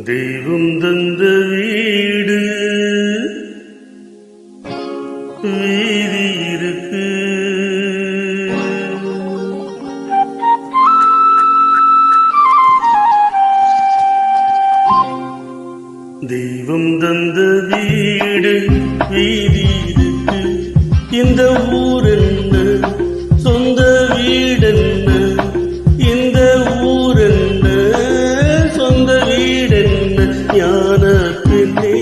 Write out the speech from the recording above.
தெய்வம் தந்த வீடு வீதி இருக்கு, தெய்வம் தந்த வீடு வீதி இருக்கு. இந்த ஊர் என்ன, சொந்த வீடென்ன, இந்த ஊர் என்ன, சொந்த வீடென்ன, ஞான பெண்ணே